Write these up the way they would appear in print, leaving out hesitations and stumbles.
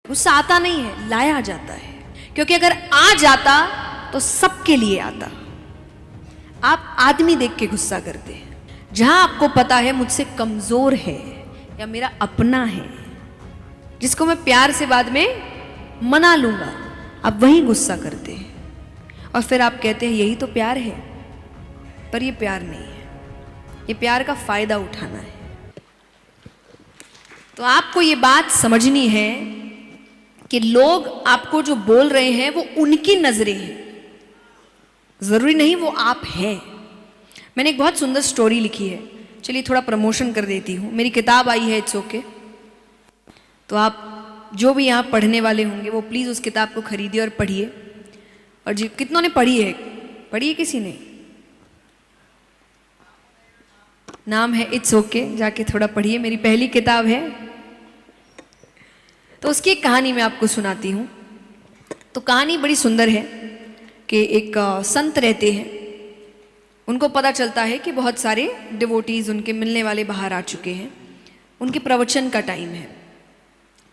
गुस्सा आता नहीं है, लाया जाता है। क्योंकि अगर आ जाता तो सबके लिए आता। आप आदमी देख के गुस्सा करते हैं। जहां आपको पता है मुझसे कमजोर है या मेरा अपना है, जिसको मैं प्यार से बाद में मना लूंगा, आप वहीं गुस्सा करते हैं। और फिर आप कहते हैं यही तो प्यार है। पर ये प्यार नहीं है, ये प्यार का फायदा उठाना है। तो आपको ये बात समझनी है कि लोग आपको जो बोल रहे हैं वो उनकी नजरें हैं, जरूरी नहीं वो आप हैं। मैंने एक बहुत सुंदर स्टोरी लिखी है, चलिए थोड़ा प्रमोशन कर देती हूँ। मेरी किताब आई है इट्स ओके। तो आप जो भी यहाँ पढ़ने वाले होंगे वो प्लीज़ उस किताब को खरीदिए और पढ़िए। और जी कितनों ने पढ़ी है? पढ़ी है किसी ने? नाम है इट्स ओके, जाके थोड़ा पढ़िए, मेरी पहली किताब है। तो उसकी एक कहानी मैं आपको सुनाती हूँ। तो कहानी बड़ी सुंदर है कि एक संत रहते हैं, उनको पता चलता है कि बहुत सारे डिवोटीज उनके मिलने वाले बाहर आ चुके हैं, उनके प्रवचन का टाइम है।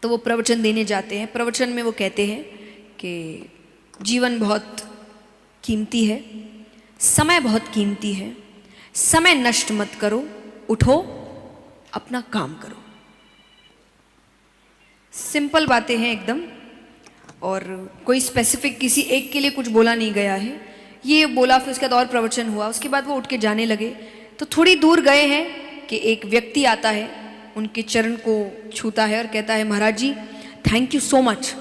तो वो प्रवचन देने जाते हैं। प्रवचन में वो कहते हैं कि जीवन बहुत कीमती है, समय बहुत कीमती है, समय नष्ट मत करो, उठो अपना काम करो। सिंपल बातें हैं एकदम, और कोई स्पेसिफिक किसी एक के लिए कुछ बोला नहीं गया है। ये बोला, फिर उसके बाद और प्रवचन हुआ, उसके बाद वो उठ के जाने लगे। तो थोड़ी दूर गए हैं कि एक व्यक्ति आता है, उनके चरण को छूता है और कहता है महाराज जी थैंक यू सो मच,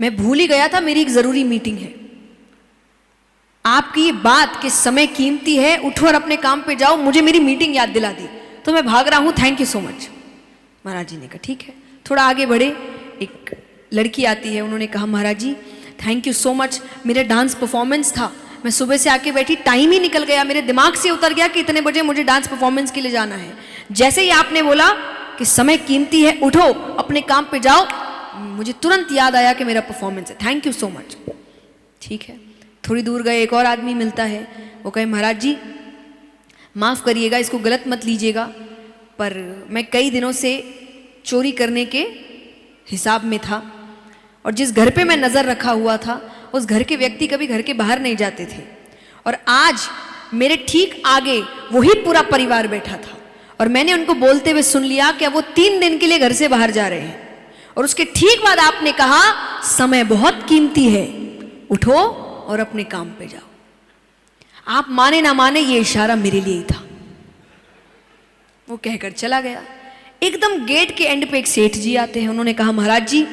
मैं भूल ही गया था, मेरी एक ज़रूरी मीटिंग है। आपकी ये बात कि समय कीमती है, उठो और अपने काम पे जाओ, मुझे मेरी मीटिंग याद दिला दी, तो मैं भाग रहा हूँ, थैंक यू सो मच। महाराज जी ने कहा ठीक है। थोड़ा आगे बढ़े, एक लड़की आती है, उन्होंने कहा महाराज जी थैंक यू सो मच, मेरा डांस परफॉर्मेंस था, मैं सुबह से आके बैठी, टाइम ही निकल गया, मेरे दिमाग से उतर गया कि इतने बजे मुझे डांस परफॉर्मेंस के लिए जाना है। जैसे ही आपने बोला कि समय कीमती है, उठो अपने काम पे जाओ, मुझे तुरंत याद आया कि मेरा परफॉर्मेंस है, थैंक यू सो मच। ठीक है। थोड़ी दूर गए, एक और आदमी मिलता है, वो कहे महाराज जी माफ़ करिएगा, इसको गलत मत लीजिएगा, पर मैं कई दिनों से चोरी करने के हिसाब में था, और जिस घर पे मैं नज़र रखा हुआ था उस घर के व्यक्ति कभी घर के बाहर नहीं जाते थे, और आज मेरे ठीक आगे वही पूरा परिवार बैठा था, और मैंने उनको बोलते हुए सुन लिया कि वो 3 दिन के लिए घर से बाहर जा रहे हैं, और उसके ठीक बाद आपने कहा समय बहुत कीमती है, उठो और अपने काम पे जाओ। आप माने ना माने ये इशारा मेरे लिए ही था। वो कहकर चला गया। एकदम गेट के एंड पे एक सेठ जी आते हैं, उन्होंने कहा महाराज जी